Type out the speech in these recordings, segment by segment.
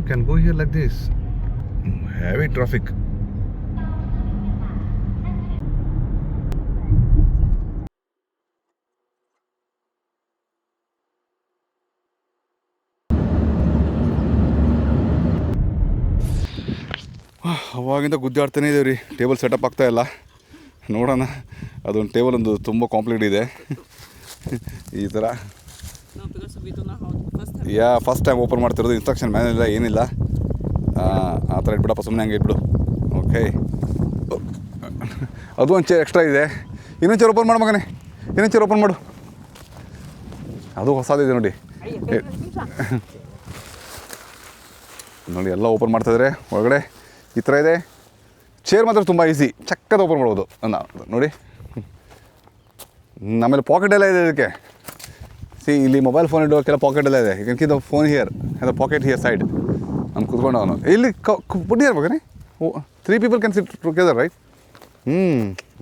can go here like this. Heavy traffic. ಅವಾಗಿಂದ ಗುದ್ದಾಡ್ತಾನೆ ಇದ್ದೀವಿ ರೀ. ಟೇಬಲ್ ಸೆಟಪ್ ಆಗ್ತಾ ಇಲ್ಲ. ನೋಡೋಣ. ಅದೊಂದು ಟೇಬಲ್ ಒಂದು ತುಂಬ ಕಾಂಪ್ಲಿಕೇಟ್ ಇದೆ. ಈ ಥರ ಫಸ್ಟ್ ಟೈಮ್ ಓಪನ್ ಮಾಡ್ತಿರೋದು. ಇನ್ಸ್ಟ್ರಕ್ಷನ್ ಮ್ಯಾನ್ ಇಲ್ಲ, ಏನಿಲ್ಲ. ಆ ಥರ ಇಟ್ಬಿಡಪ್ಪ, ಸುಮ್ಮನೆ ಹಂಗೆ ಇಟ್ಬಿಡು. ಓಕೆ, ಅದು ಒಂದು ಚೇರ್ ಎಕ್ಸ್ಟ್ರಾ ಇದೆ. ಇನ್ನೊಂದು ಚೇರ್ ಓಪನ್ ಮಾಡು ಮಗನೇ, ಇನ್ನೊಂದು ಚೇರ್ ಓಪನ್ ಮಾಡು. ಅದು ಹೊಸದಿದೆ ನೋಡಿ. ನೋಡಿ ಎಲ್ಲ ಓಪನ್ ಮಾಡ್ತಾಯಿದ್ರೆ ಒಳಗಡೆ ಈ ಥರ ಇದೆ. ಚೇರ್ ಮಾತ್ರ ತುಂಬ ಈಸಿ, ಚಕ್ಕದ ಓಪನ್ ಮಾಡ್ಬೋದು ನೋಡಿ. ಆಮೇಲೆ ಪಾಕೆಟ್ ಎಲ್ಲ ಇದೆ ಇದಕ್ಕೆ. ಇಲ್ಲಿ ಮೊಬೈಲ್ ಫೋನ್ ಇಡೋಕ್ಕೆಲ್ಲ ಪಾಕೆಟ್ ಎಲ್ಲ ಇದೆ. ಯು ಕ್ಯಾನ್ ಫೋನ್ ಹಿಯರ್, ಅದು ಪಾಕೆಟ್ ಹಿಯರ್ ಸೈಡ್. ನಾನು ಕೂತ್ಕೊಂಡು ಅವನು ಇಲ್ಲಿ ಪುಟ್ಟಿಯರ್ ಮಗನೇ. 3 people can sit together, right?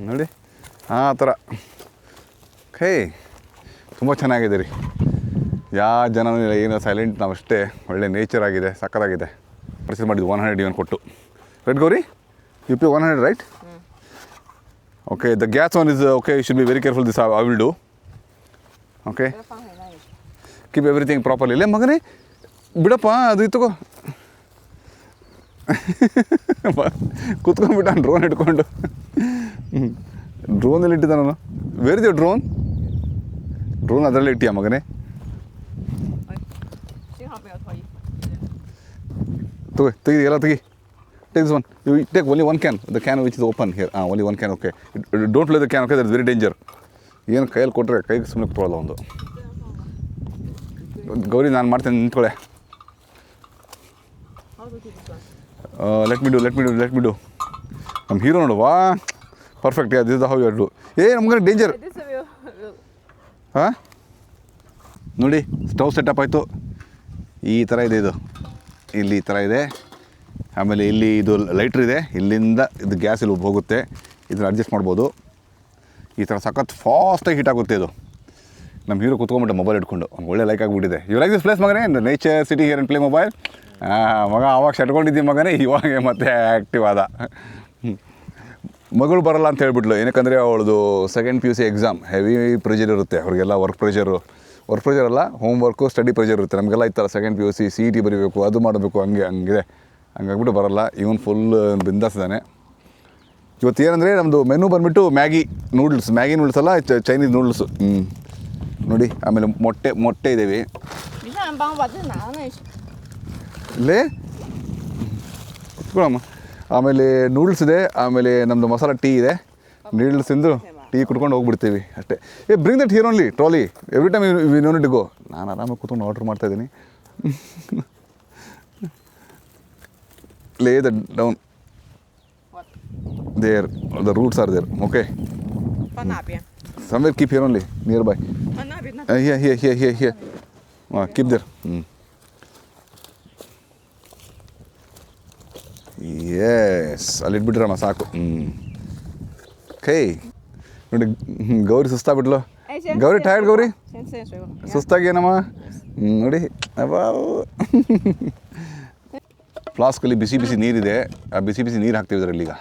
ನೋಡಿ ಆ ಥರ. ಹೇ, ತುಂಬ ಚೆನ್ನಾಗಿದೆ ರೀ. ಯಾವ ಜನನೂ ಇಲ್ಲ, ಏನೋ ಸೈಲೆಂಟ್. ನಾವು ಅಷ್ಟೇ ಒಳ್ಳೆ ನೇಚರ್ ಆಗಿದೆ, ಸಕ್ಕತ್ತಾಗಿದೆ. ಪರ್ಚೇಸ್ ಮಾಡಿದ್ದು 100 ಇವನ್ ಕೊಟ್ಟು. Right Gauri? You pay 100, right? Okay, the gas one is okay. You should be very careful. This I will do. Okay. Keep everything properly. Le magane, bidappa adu itko. Kutkondu bitan drone itkondu. Drone elli ittidana. Where is your drone? Drone adralli ittiya magane. Tegi ela tegi. Take this one. You take only one can. The can which is open here. Only one can. Okay. Don't play the can. Okay, that's very danger. ಏನು ಕೈಯಲ್ಲಿ ಕೊಟ್ಟರೆ ಕೈಗೆ ಸುಮ್ಮನೆ ಕೊಡೋಲ್ಲ ಒಂದು. ಗೌರಿ ನಾನು ಮಾಡ್ತೇನೆ, ನಿಂತ್ಕೊಳ್ಳೆ. Let me do. ನಮ್ಮ ಹೀರೋ ನೋಡುವಾ, perfect. This is how you do. ನಮ್ಗೆ ಡೇಂಜರ್. ಹಾಂ ನೋಡಿ, ಸ್ಟವ್ ಸೆಟಪ್ ಆಯಿತು. ಈ ಥರ ಇದೆ ಇದು. ಇಲ್ಲಿ ಈ ಥರ ಇದೆ. ಆಮೇಲೆ ಇಲ್ಲಿ ಇದು ಲೈಟ್ರ್ ಇದೆ. ಇಲ್ಲಿಂದ ಇದು ಗ್ಯಾಸ್ ಇಲ್ಲಿ ಹೋಗುತ್ತೆ. ಇದನ್ನು ಅಡ್ಜಸ್ಟ್ ಮಾಡ್ಬೋದು. ಈ ಥರ ಸಖತ್ ಫಾಸ್ಟಾಗಿ ಹೀಟ್ ಆಗುತ್ತೆ ಇದು. ನಮ್ಮ ಹೀರೋ ಕೂತ್ಕೊಂಡ್ಬಿಟ್ಟೆ ಮೊಬೈಲ್ ಇಟ್ಕೊಂಡು. ಅವ್ನು ಒಳ್ಳೆ ಲೈಕ್ ಆಗಿಬಿಟ್ಟಿದೆ. ಯು ಲೈಕ್ ದಿಸ್ ಪ್ಲೇಸ್ ಮಗನೇ? Nature city here and play mobile. ಮಗ ಆವಾಗ ಶಟ್ಕೊಂಡಿದ್ದೀವಿ ಮಗನೇ, ಇವಾಗ ಮತ್ತೆ ಆ್ಯಕ್ಟಿವ್ ಆದ. ಮಗಳು ಬರಲ್ಲ ಅಂತ ಹೇಳ್ಬಿಟ್ಲು. ಏನಕ್ಕಂದರೆ ಅವಳದು second PUC exam heavy pressure ಇರುತ್ತೆ ಅವ್ರಿಗೆಲ್ಲ. ವರ್ಕ್ ಪ್ರೆಷರ್ ಅಲ್ಲ, ಹೋಮ್ ವರ್ಕು, ಸ್ಟಡಿ ಪ್ರೆಷರ್ ಇರುತ್ತೆ. ನಮಗೆಲ್ಲ ಈ ಥರ ಸೆಕೆಂಡ್ PUC CET ಬರೀಬೇಕು, ಅದು ಮಾಡಬೇಕು, ಹಂಗಿದೆ. ಹಂಗಾಗ್ಬಿಟ್ಟು ಬರಲ್ಲ. ಇವನು ಫುಲ್ ಬಿಂದಾಸಿದ್ದಾನೆ. ಇವತ್ತು ಏನಂದರೆ ನಮ್ಮದು ಮೆನು ಬಂದುಬಿಟ್ಟು ಮ್ಯಾಗಿ ನೂಡಲ್ಸ್ ಅಲ್ಲ, ಚೈನೀಸ್ ನೂಡಲ್ಸು. ನೋಡಿ, ಆಮೇಲೆ ಮೊಟ್ಟೆ ಇದ್ದೀವಿ ಇಲ್ಲೇ ಕುತ್ಕೊಳ್ಳಮ್ಮ. ಆಮೇಲೆ ನೂಡಲ್ಸ್ ಇದೆ. ಆಮೇಲೆ ನಮ್ಮದು ಮಸಾಲ ಟೀ ಇದೆ. ನೂಡಲ್ಸ್ ತಿಂದು ಟೀ ಕುಟ್ಕೊಂಡು ಹೋಗ್ಬಿಡ್ತೀವಿ ಅಷ್ಟೇ. Bring that here only trolley every time we no need to go. ನಾನು ಆರಾಮಾಗಿ ಕೂತ್ಕೊಂಡು ಆರ್ಡ್ರ್ ಮಾಡ್ತಾಯಿದ್ದೀನಿ. lay that down. What? There, the roots are there. Okay. Somewhere keep here only, nearby. Here. Keep there. Yes, a little bit rama saku. Okay. ನೋಡಿ Gauri ಸುಸ್ತಾಗ್ಬಿಟ್ಲು. Gauri tired Gauri? ಸುಸ್ತಾಗೇನಮ್ಮ? ನೋಡಿ ಅಬ್ಬಾ. ಫ್ಲಾಸ್ಕಲ್ಲಿ ಬಿಸಿ ನೀರಿದೆ. ಆ ಬಿಸಿ ನೀರು ಹಾಕ್ತೀವಿ ಇದರಲ್ಲಿ ಈಗ.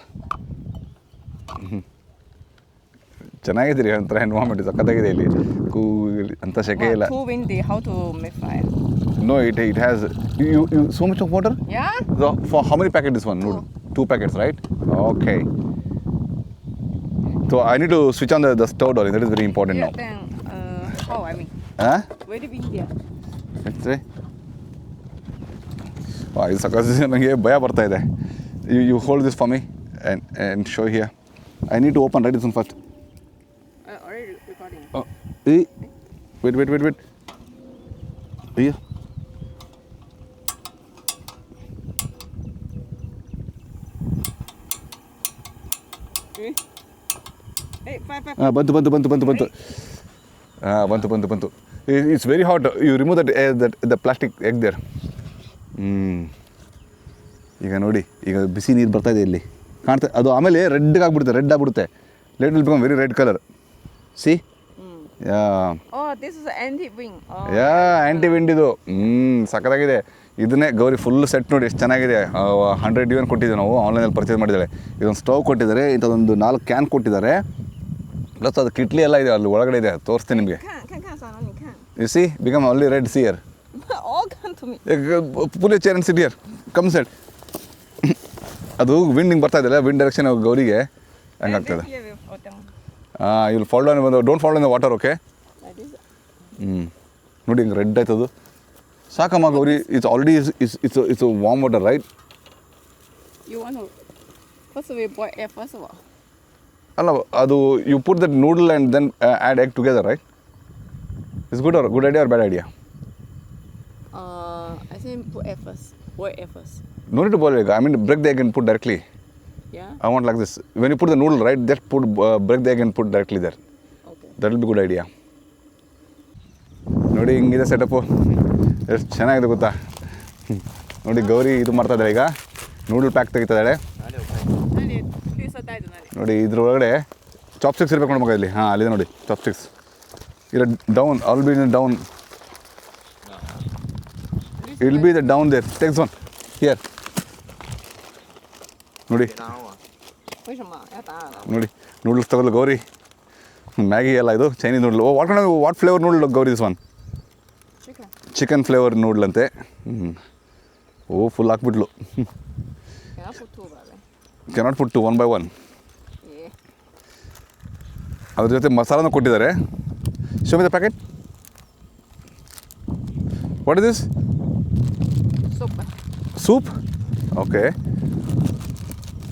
ಚೆನ್ನಾಗಿದೆ ರೀ, ಒಂಥರ ಎನ್ವೈರ್ಮೆಂಟ್ ಸಖತ್ತಾಗಿದೆ ಇಲ್ಲಿ. ಅಂತ ಸೆಕೆ ಇಲ್ಲ. No, it has you so much of water? Yeah. So, for how many packets this one? No, 2 packets, right? Okay. So I need to switch on the stove door. That is very important now. Then how I mean? Where did we there? Let's say. ಇದು ಸಕಸ್ ನನಗೆ ಭಯ ಬರ್ತಾ ಇದೆ. You hold this for me and show here. I need to open right this one first. Already recording. Wait. Here. Hey, five. ಬಂತು. ಬಂತು. It's very hot. You remove the plastic egg there. ಈಗ ನೋಡಿ, ಈಗ ಬಿಸಿ ನೀರು ಬರ್ತಾ ಇದೆ ಇಲ್ಲಿ ಕಾಣ್ತಾ. ಅದು ಆಮೇಲೆ ರೆಡ್ ಆಗ್ಬಿಡುತ್ತೆ. Let will become very red colour. C? Oh, this is anti-wind. Anti wind ಇದು. ಸಖತ್ತಾಗಿದೆ. ಇದನ್ನೇ ಗೌರಿ ಫುಲ್ ಸೆಟ್ ನೋಡಿ ಎಷ್ಟು ಚೆನ್ನಾಗಿದೆ. 100 UN ಕೊಟ್ಟಿದ್ದೀವಿ ನಾವು, ಆನ್ಲೈನಲ್ಲಿ ಪರ್ಚೇಸ್ ಮಾಡಿದ್ದಾರೆ. ಇದೊಂದು ಸ್ಟವ್ ಕೊಟ್ಟಿದ್ದಾರೆ, ಇಂಥದ್ದೊಂದು 4 ಕ್ಯಾನ್ ಕೊಟ್ಟಿದ್ದಾರೆ, ಪ್ಲಸ್ ಅದು ಕಿಟ್ಲಿ ಎಲ್ಲ ಇದೆ ಅಲ್ಲಿ ಒಳಗಡೆ ಇದೆ, ತೋರಿಸ್ತೀನಿ ನಿಮಗೆ. 看啥呢？你看。 you see become only red sear. All come to me. Pull chair and sit here, come set. ಅದು ವಿಂಡ್ ಹಿಂಗೆ ಬರ್ತಾ ಇದೆಯಲ್ಲ, ವಿಂಡ್ ಡೈರೆಕ್ಷನ್ ಗೌರಿಗೆ ಹಂಗಾಗ್ತದೆ. You will fall down, don't fall in the water, okay. ನೋಡಿ ಹಿಂಗೆ ರೆಡ್ ಆಯ್ತದು ಸಾಕಮ್ಮ Gauri. It's already it's warm water, right? You want to first we boil egg first of all. ಅಲ್ಲ, ಅದು you put that noodle and then add egg together, right? It's good idea or bad idea? I think put egg first. Boil egg first. No need to boil egg. I mean, break the egg and put directly. Yeah. I want like this. When you put the noodle, right, just put break the egg and put directly there. Okay. That will be good idea. ನೋಡಿ ಹಿಂಗಿದೆ setup, ಎಷ್ಟು ಚೆನ್ನಾಗಿದೆ ಗೊತ್ತಾ. ನೋಡಿ ಗೌರಿ ಇದು ಮಾಡ್ತಾ ಇದ್ದಾಳೆ ಈಗ, ನೂಡಲ್ ಪ್ಯಾಕ್ ತೆಗಿತಾ ಇದ್ದಾಳೆ. 那里绿色袋子那里。ನೋಡಿ ಇದ್ರೊಳಗಡೆ ಚಾಪ್ಸ್ಟಿಕ್ಸ್ ಇರಬೇಕು ನೋಡಿ ಮಗ ಇಲ್ಲಿ. ಹಾಂ, ಅಲ್ಲಿದೆ ನೋಡಿ ಚಾಪ್ಸ್ಟಿಕ್ಸ್. ಇಲ್ಲ down, all be down. It will be the down there. Takes one here. ನೋಡಿ 为什么要打耳了？ ನೋಡಿ ನೂಡಲ್ಸ್ ತಗೊಳ್ಳು ಗೌರಿ. ಮ್ಯಾಗಿ ಎಲ್ಲ ಇದು Chinese noodle. What flavour noodle Gauri this one? Chicken. Chicken flavour noodle ಅಂತೆ. ಓ ಫುಲ್ ಹಾಕ್ಬಿಟ್ಲು. Cannot put two, brother. Cannot put 1 by 1. Yeah. ಅದ್ರ ಜೊತೆ ಮಸಾಲಾನು ಕೊಟ್ಟಿದ್ದಾರೆ. Show me the packet. What is this? Soup. Soup. Okay.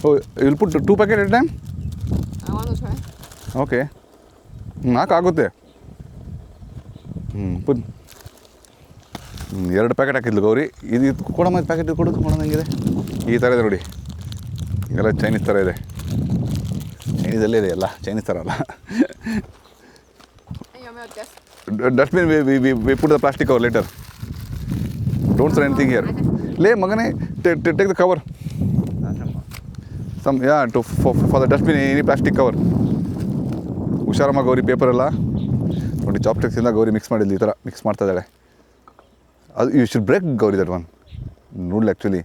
Oh you will put 2 packet at time? I want to try. Okay. ಆಗುತ್ತೆ. ಪುಟ್ 2 packet ಹಾಕಿದ್ಲು Gauri. ಇದು ಕೊಡಮ್ಮ, ಇದು packet ಕೊಡೋದು ಹೆಂಗಿದೆ ಈ ಥರ ಇದೆ ನೋಡಿ. ಎಲ್ಲ ಚೈನೀಸ್ ಥರ ಇದೆ. ಚೈನೀಸಲ್ಲೇ ಇದೆ ಎಲ್ಲ, ಚೈನೀಸ್ ಥರ ಅಲ್ಲ. Dustbin we put the plastic cover later. Don't throw anything here. ಲೇ ಮಗನೇ, take the cover. Some ya to for the dustbin any plastic cover. ಹುಷಾರಮ್ಮ ಗೌರಿ, ಪೇಪರ್ ಎಲ್ಲ ನೋಡಿ ಚಾಪ್ಸ್ಟಿಕ್ಸಿಂದ ಗೌರಿ ಮಿಕ್ಸ್ ಮಾಡಿದ್ಲು, ಈ ಥರ ಮಿಕ್ಸ್ ಮಾಡ್ತಾ ಇದ್ದಾಳೆ. ಅದು you should break Gauri that one noodle actually.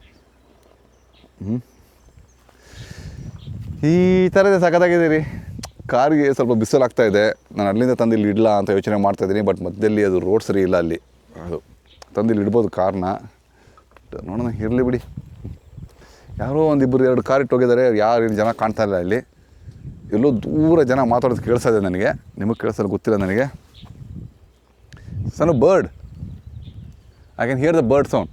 ಈ ಥರ ಇದೆ, ಸಖತ್ತಾಗಿದೆ ರೀ. ಕಾರಿಗೆ ಸ್ವಲ್ಪ ಬಿಸಿಲು ಆಗ್ತಾ ಇದೆ. ನಾನು ಅಲ್ಲಿಂದ ತಂದು ಇಲ್ಲಿ ಇಡಲ್ಲ ಅಂತ ಯೋಚನೆ ಮಾಡ್ತಾಯಿದ್ದೀನಿ, ಬಟ್ ಮಧ್ಯದಲ್ಲಿ ಅದು ರೋಡ್ ಸರಿ ಇಲ್ಲ ಅಲ್ಲಿ. ಅದು ತಂದು ಇಲ್ಲಿ ಇಡ್ಬೋದು ಕಾರ್ನ, ನೋಡೋಣ ಇರಲಿ ಬಿಡಿ. ಯಾರೋ 1-2 ಕಾರ್ ಇಟ್ಟು ಹೋಗಿದ್ದಾರೆ, ಯಾರು ಜನ ಕಾಣ್ತಾ ಇಲ್ಲ ಇಲ್ಲಿ. ಎಲ್ಲೋ ದೂರ ಜನ ಮಾತಾಡೋದು ಕೇಳಿಸ್ತಾ ಇದೆ ನನಗೆ, ನಿಮಗೆ ಕೇಳಿಸೋದು ಗೊತ್ತಿಲ್ಲ ನನಗೆ. ಸಣ್ಣ bird, I can hear the bird sound.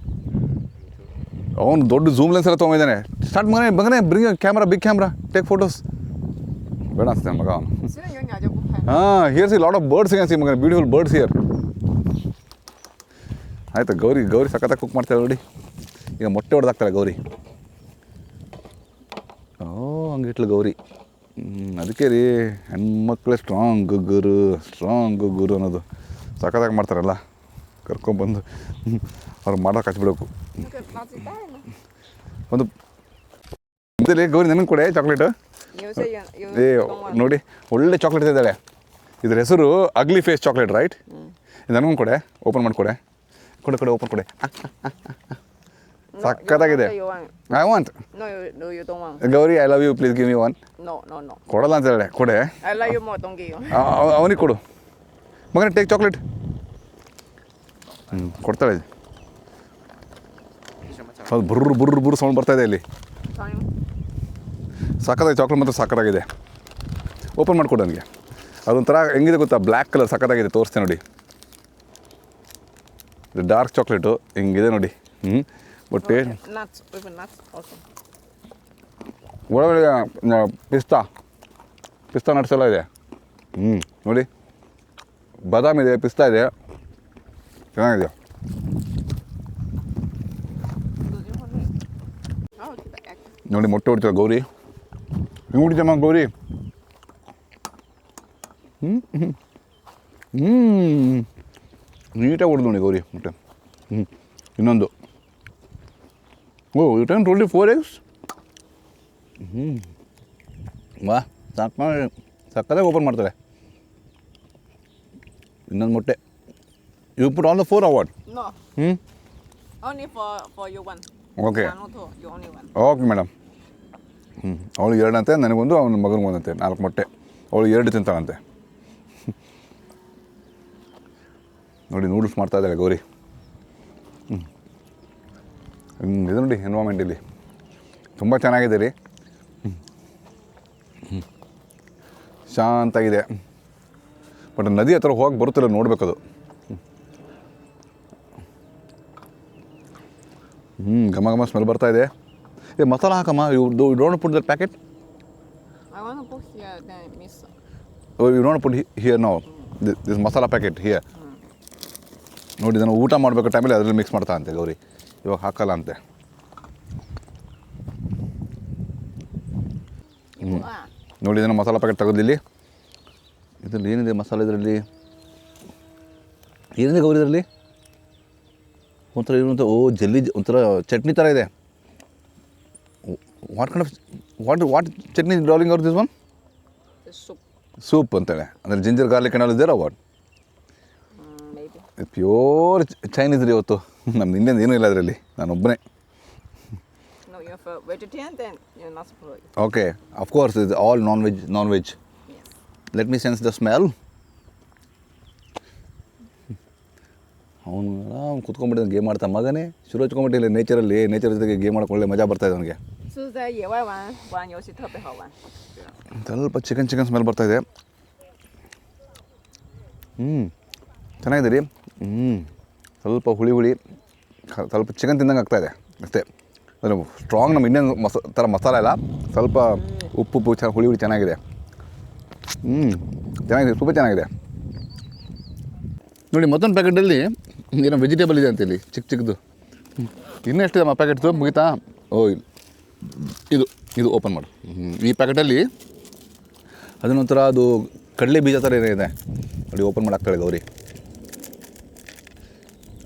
ಅವನು ದೊಡ್ಡ ಝೂಮ್ ಲೆನ್ಸ್ ಎಲ್ಲ ತೊಗೊಂಡಿದ್ದಾನೆ. ಸ್ಟಾರ್ಟ್ ಮಗನೇ bring camera, big camera, take photos. ಬೇಡ ಅನ್ಸ್ತಾನೆ ಮಗ ಅವನು. ಹಾಂ, ಹಿಯರ್ಸ್ ಈ lot of birds can see ಮಗನೇ, ಬ್ಯೂಟಿಫುಲ್ ಬರ್ಡ್ಸ್ ಹಿಯರ್. ಆಯ್ತು, ಗೌರಿ ಸಖತ್ತಾಗಿ ಕುಕ್ ಮಾಡ್ತಾಳೆ ನೋಡಿ. ಈಗ ಮೊಟ್ಟೆ ಹೊಡೆದಾಕ್ತಾಳೆ ಗೌರಿ. ಓ ಹಂಗಿಟ್ಲು ಗೌರಿ. ಅದಕ್ಕೆ ರೀ ಹೆಣ್ಮಕ್ಳೇ ಸ್ಟ್ರಾಂಗ್ ಗುರು ಅನ್ನೋದು. ಸಖತ್ತಾಗಿ ಮಾಡ್ತಾರಲ್ಲ, ಕರ್ಕೊಂಡ್ಬಂದು ಅವ್ರು ಮಾಡೋಕೆ ಹಚ್ಬಿಡ್ಬೇಕು. ಒಂದು ಇದಲ್ಲಿ ಗೌರಿ ನನಗೆ ಕೊಡೆ ಚಾಕ್ಲೇಟು. ಏ ನೋಡಿ, ಒಳ್ಳೆ ಚಾಕ್ಲೇಟ್ ಇದ್ದಾಳೆ. ಇದ್ರ ಹೆಸರು ಅಗ್ಲಿ ಫೇಸ್ ಚಾಕ್ಲೇಟ್, ರೈಟ್? ನನಗೊಂದು ಕೊಡೆ, ಓಪನ್ ಮಾಡಿಕೊಡೆ. ಕೊಡೆ ಓಪನ್ ಕೊಡೆ. ಸಕ್ಕತ್ತಾಗಿದೆ. I want. You don't want. Gauri, I love you, please give me one. No. ಕೊಡಲ್ಲ ಅಂತ ಹೇಳಿ ಕೊಡೆ. I love you more, don't give you. ಅವನಿಗೆ ಕೊಡು ಮಗನೇ, ಟೇಕ್ ಚಾಕ್ಲೇಟ್. ಕೊಡ್ತಾಳೆ. ಹೌದು, ಬುರ್ರು ಸೌಂಡ್ ಬರ್ತಾಯಿದೆ ಇಲ್ಲಿ. ಸಕ್ಕತ್ತಾಗಿ ಚಾಕ್ಲೇಟ್ ಮಾತ್ರ ಸಕ್ಕತ್ತಾಗಿದೆ. ಓಪನ್ ಮಾಡಿಕೊಡು ನನಗೆ. ಅದೊಂಥರ ಹೆಂಗಿದೆ ಗೊತ್ತಾ, ಬ್ಲ್ಯಾಕ್ ಕಲರ್ ಸಕ್ಕತ್ತಾಗಿದೆ. ತೋರಿಸ್ತೇನೆ ನೋಡಿ, ಇದು ಡಾರ್ಕ್ ಚಾಕ್ಲೇಟು ಹಿಂಗಿದೆ ನೋಡಿ. But Nuts, with nuts also. ಒಳಗಡೆ ಪಿಸ್ತಾ ನಟ್ಸ್ ಎಲ್ಲ ಇದೆ. ನೋಡಿ, ಬಾದಾಮ್ ಇದೆ, ಪಿಸ್ತಾ ಇದೆ, ಚೆನ್ನಾಗಿದೆ. ನೋಡಿ ಮೊಟ್ಟೆ ಹೊಡಿತಾರೆ ಗೌರಿ. ಹಿಂಗೆ ಹೊಡಿತಮ್ಮ ಗೌರಿ. ನೀಟಾಗಿ ಹೊಡೆದು ನೋಡಿ ಗೌರಿ ಮೊಟ್ಟೆ. ಇನ್ನೊಂದು. Oh, you time 24 eggs. ವಾ, ಸಕ್ಕತ್ತಾಗಿ ಓಪನ್ ಮಾಡ್ತಾರೆ. ಇನ್ನೊಂದು ಮೊಟ್ಟೆ. You put all the 4 or what? No. Only for you one. Okay. Not two. You only one. Okay madam ಅವಳು ಎರಡಂತೆ ನನಗೊಂದು ಅವನ ಮಗನಿಗೊಂದಂತೆ 4 ಮೊಟ್ಟೆ ಅವಳು 2 ತಿಂತಾಳಂತೆ ನೋಡಿ ನೂಡಲ್ಸ್ ಮಾಡ್ತಾ ಇದ್ದಾಳೆ ಗೌರಿ ಇದು ನೋಡಿ ಎನ್ವೈರ್ಮೆಂಟ್ ಇಲ್ಲಿ ತುಂಬ ಚೆನ್ನಾಗಿದೆ ರೀ ಶಾಂತಾಗಿದೆ ಬಟ್ ನದಿ ಹತ್ರ ಹೋಗಿ ಬರುತ್ತಿಲ್ಲ ನೋಡಬೇಕದು ಘಮ ಘಮ ಸ್ಮೆಲ್ ಬರ್ತಾ ಇದೆ ಏ ಮಸಾಲ ಹಾಕಮ್ಮ you don't put that packet I want to put here, then mix. You don't put here ನಾವು ದಿಸ್ ಮಸಾಲ ಪ್ಯಾಕೆಟ್ ಹಿಯರ್ ನೋಡಿ ಇದನ್ನು ಊಟ ಮಾಡಬೇಕು ಟೈಮಲ್ಲಿ ಅದರಲ್ಲಿ ಮಿಕ್ಸ್ ಮಾಡ್ತಾ ಅಂತೆ ಗೌರಿ ಇವಾಗ ಹಾಕಲ್ಲ ಅಂತೆ ನೋಡಿ ಇದನ್ನು ಮಸಾಲ ಪ್ಯಾಕೆಟ್ ತೆಗೆದಿಲ್ಲಿ ಇದರಲ್ಲಿ ಏನಿದೆ ಮಸಾಲೆ ಇದರಲ್ಲಿ ಏನಿದೆ ಗೌರಿ ಇದರಲ್ಲಿ ಒಂಥರ ಇರುವಂಥ ಜಲ್ಲಿ ಒಂಥರ ಚಟ್ನಿ ಥರ ಇದೆ what kind of what chutney darling ಅವ್ರ this one The soup. Soup ಅಂತೇಳಿ ಅಂದರೆ ಜಿಂಜರ್ ಗಾರ್ಲಿಕ್ ಏನಾದ್ರು ಇದ್ದೀರಾ ವಾಟ್ Maybe. ಪ್ಯೂರ್ ಚೈನೀಸ್ ರೀ ಇವತ್ತು ನಮ್ಮ ಇಂಡಿಯನ್ ಏನೂ ಇಲ್ಲ ಅದರಲ್ಲಿ ನಾನೊಬ್ಬನೇ No, you're for vegetarian, then you're not supposed to. Okay of course is all non veg Yes. Let me sense the smell ಅವನು ಕುತ್ಕೊಂಡ್ಬಿಟ್ಟಿದ್ದಾನೆ ಗೇಮ್ ಆಡ್ತಾ ಮಗನೇ ಶುರು ಹಚ್ಕೊಂಡ್ಬಿಟ್ಟಿಲ್ಲ ನೇಚರ್ ಜೊತೆಗೆ ಗೇಮ್ ಮಾಡೋಕೆ ಒಳ್ಳೆ ಮಜಾ ಬರ್ತಾಯಿದೆ ಅವನಿಗೆ 是在野外玩游戏特别好玩。 ಸ್ವಲ್ಪ ಚಿಕನ್ ಸ್ಮೆಲ್ ಬರ್ತಾಯಿದೆ ಚೆನ್ನಾಗಿದೆ ರೀ ಸ್ವಲ್ಪ ಹುಳಿ ಸ್ವಲ್ಪ ಚಿಕನ್ ತಿಂದಂಗೆ ಆಗ್ತಾಯಿದೆ ಅಷ್ಟೇ ಅಂದರೆ ಸ್ಟ್ರಾಂಗ್ ನಮ್ಮ ಇಂಡಿಯನ್ ಥರ ಮಸಾಲ ಇಲ್ಲ ಸ್ವಲ್ಪ ಉಪ್ಪು ಹುಳಿ ಚೆನ್ನಾಗಿದೆ ಚೆನ್ನಾಗಿದೆ ತುಂಬ ಚೆನ್ನಾಗಿದೆ ನೋಡಿ ಮತ್ತೊಂದು ಪ್ಯಾಕೆಟಲ್ಲಿ ಏನೋ ವೆಜಿಟೇಬಲ್ ಇದೆ ಅಂತೇಳಿ ಚಿಕ್ಕದು ಇನ್ನೂ ಎಷ್ಟಿದೆ ಆ ಪ್ಯಾಕೆಟ್ದು ಮುಗಿತಾ ಇದು ಓಪನ್ ಮಾಡು ಈ ಪ್ಯಾಕೆಟಲ್ಲಿ ಅದನ್ನೊಂಥರ ಅದು ಕಡಲೆ ಬೀಜ ಥರ ಏನಿದೆ ನೋಡಿ ಓಪನ್ ಮಾಡಾಕ್ತಾಳೆ ಗೌರಿ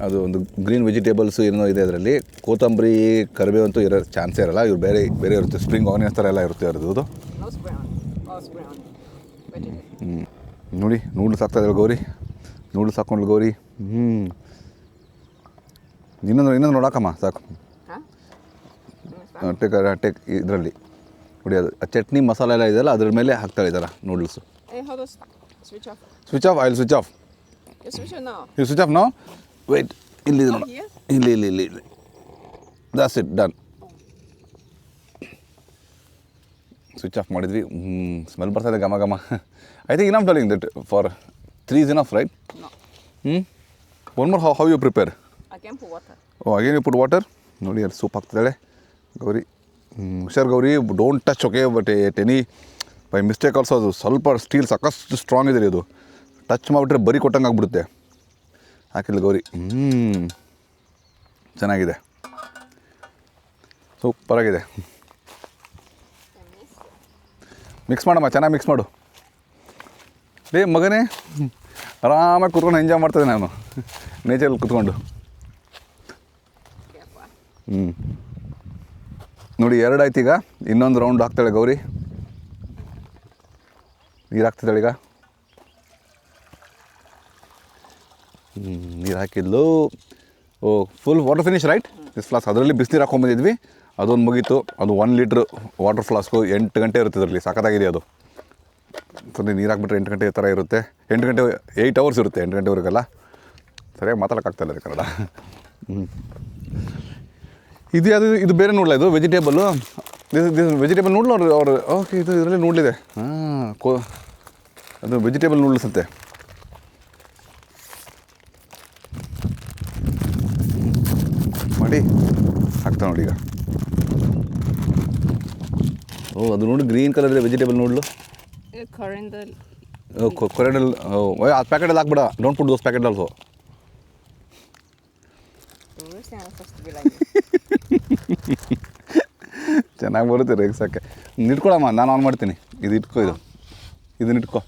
ಅದು ಒಂದು ಗ್ರೀನ್ ವೆಜಿಟೇಬಲ್ಸ್ ಏನೋ ಇದೆ ಅದರಲ್ಲಿ ಕೊತ್ತಂಬರಿ ಕರಿಬೇವು ಅಂತೂ ಇರೋ ಚಾನ್ಸೇ ಇರಲ್ಲ ಇವ್ರು ಬೇರೆ ಇರುತ್ತೆ ಸ್ಪ್ರಿಂಗ್ ಆನಿಯನ್ಸ್ ಥರ ಎಲ್ಲ ಇರುತ್ತೆ ಅದು No spray on. All spray on. Vegetable. ನೋಡಿ ನೂಡಲ್ಸ್ ಹಾಕ್ತಾಯಿದ್ದಾಳೆ ಗೌರಿ ನೂಡಲ್ಸ್ ಹಾಕ್ಕೊಂಡ್ಲು ಗೌರಿ ಇನ್ನೊಂದು ನೋಡಾಕಮ್ಮ ಸಾಕು Huh? ಟೇಕ್ ಇದರಲ್ಲಿ ನೋಡಿ ಅದು ಚಟ್ನಿ ಮಸಾಲೆ ಎಲ್ಲ ಇದೆಯಲ್ಲ ಅದ್ರ ಮೇಲೆ ಹಾಕ್ತಾಳೆ ಇದ್ದಾರೆ noodles Hey, how to switch off? Switch off I'll switch off You switch it now. You switch off no wait ಇಲ್ಲಿ ನೋಡು Here? ಇಲ್ಲಿ that's it done switch off ಮಾಡಿದ್ವಿ ಸ್ಮೆಲ್ ಬರ್ತಾ ಇದೆ ಘಮ I think enough darling that for 3 is enough, right? No. One more, how you prepare? I can put water. Oh, again you put water? ನೋಡಿ ಅಲ್ಲಿ soup ಹಾಕ್ತಿದ್ದಾಳೆ Gauri ಹುಷಾರ್ Gauri don't touch okay but at any by mistake also ಅದು ಸ್ವಲ್ಪ steel ಸಾಕಷ್ಟು strong ಇದೆ ರೀ ಅದು touch ಮಾಡಿಬಿಟ್ರೆ ಬರೀ ಕೊಟ್ಟಂಗೆ ಆಗ್ಬಿಡುತ್ತೆ ಹಾಕಿಲ್ಲ ಗೌರಿ ಚೆನ್ನಾಗಿದೆ ಸೂಪರಾಗಿದೆ ಮಿಕ್ಸ್ ಮಾಡಮ್ಮ ಚೆನ್ನಾಗಿ ಮಿಕ್ಸ್ ಮಾಡು ಲೇ ಮಗನೇ ಆರಾಮಾಗಿ ಕುತ್ಕೊಂಡು ಎಂಜಾಯ್ ಮಾಡ್ತಿದ್ದೆ ನಾನು ನೇಚರಲ್ಲಿ ಕುತ್ಕೊಂಡು ನೋಡಿ 2 ಆಯ್ತು ಈಗ ಇನ್ನೊಂದು ರೌಂಡ್ ಹಾಕ್ತಾಳೆ ಗೌರಿ ನೀರು ಹಾಕ್ತಿದ್ದಾಳೆ ಈಗ ನೀರು ಹಾಕಿದ್ಲು full water finish right this flask ಅದರಲ್ಲಿ ಬಿಸಿನೀರು ಹಾಕೊಂಡ್ಬಂದಿದ್ವಿ ಅದೊಂದು ಮುಗೀತು ಅದು 1 ಲೀಟ್ರ್ ವಾಟರ್ ಫ್ಲಾಸ್ಕು 8 ಗಂಟೆ ಇರುತ್ತೆ ಅದರಲ್ಲಿ ಸಖತ್ತಾಗಿದೆ ಅದು ಸರಿ ನೀರು ಹಾಕ್ಬಿಟ್ರೆ 8 ಗಂಟೆ ಥರ ಇರುತ್ತೆ 8 ಗಂಟೆ 8 hours ಇರುತ್ತೆ 8 ಗಂಟೆವರೆಗೆಲ್ಲ ಸರಿಯಾಗಿ ಮಾತಾಡೋಕ್ಕಾಗ್ತಾಯಿಲ್ಲ ರೀ ಕನ್ನಡ ಇದು ಬೇರೆ ನೋಡಲ ಇದು ವೆಜಿಟೇಬಲ್ಲು ವೆಜಿಟೇಬಲ್ ನೂಡ್ಲು ಅವ್ರು ಓಕೆ ಇದು ಇದರಲ್ಲಿ ನೂಡ್ಲಿದೆ ಅದು ವೆಜಿಟೇಬಲ್ ನೂಡ್ಲ್ಸ್ ಅಂತೆ ಮಾಡಿ ಹಾಕ್ತಾ ನೋಡಿ ಈಗ ಅದು ನೋಡಿ ಗ್ರೀನ್ ಕಲರ್ ಇದೆ ವೆಜಿಟೇಬಲ್ ನೂಡ್ಲು Coriander. ಕೊರೆಡಲ್ ಆ ಪ್ಯಾಕೆಟಲ್ಲಿ ಹಾಕ್ಬಿಡ don't put those packet also Supposed to be like ಚೆನ್ನಾಗಿ ಬರುತ್ತೆ ರೇಗ್ಸೋಕ್ಕೆ ಇಟ್ಕೊಳಮ್ಮ ನಾನು ಆನ್ ಮಾಡ್ತೀನಿ ಇದು ಇದನ್ನ ಇಟ್ಕೊ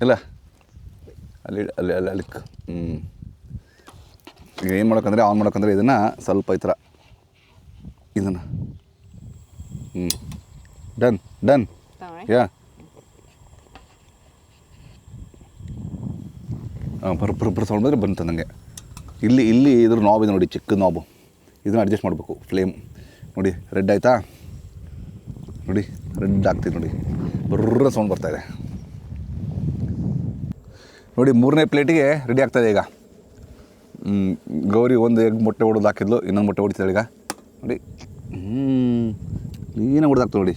ಇಲ್ಲ ಅಲ್ಲಿ ಈಗ ಏನು ಮಾಡೋಕ್ಕಂದ್ರೆ ಆನ್ ಮಾಡೋಕ್ಕಂದ್ರೆ ಇದನ್ನು ಸ್ವಲ್ಪ ಈ ಥರ ಇದನ್ನು ಡನ್ ಯಾ ಬರೋಬ್ಬರ ಸೌಂಡ್ ಬಂದರೆ ಬಂತು ನನಗೆ ಇಲ್ಲಿ ಇದ್ರ ನಾಬ್ ಇದೆ ನೋಡಿ, ಚಿಕ್ಕ ನಾಬು. ಇದನ್ನು ಅಡ್ಜಸ್ಟ್ ಮಾಡಬೇಕು. ಫ್ಲೇಮ್ ನೋಡಿ ರೆಡ್ ಆಯಿತಾ, ನೋಡಿ ರೆಡ್ ಆಗ್ತಿದೆ ನೋಡಿ, ಬರ್ರ ಸೌಂಡ್ ಬರ್ತಾಯಿದೆ ನೋಡಿ. 3ನೇ ಪ್ಲೇಟಿಗೆ ರೆಡಿ ಆಗ್ತಾಯಿದೆ ಈಗ. ಗೌರಿ ಒಂದು ಎಗ್ ಮೊಟ್ಟೆ ಹೊಡೆದು ಹಾಕಿದ್ಲು, ಇನ್ನೊಂದು ಮೊಟ್ಟೆ ಹೊಡಿತಾಳೆ ಈಗ ನೋಡಿ. ನೀನೇ ಹೊಡೆದಾಕ್ತು ನೋಡಿ.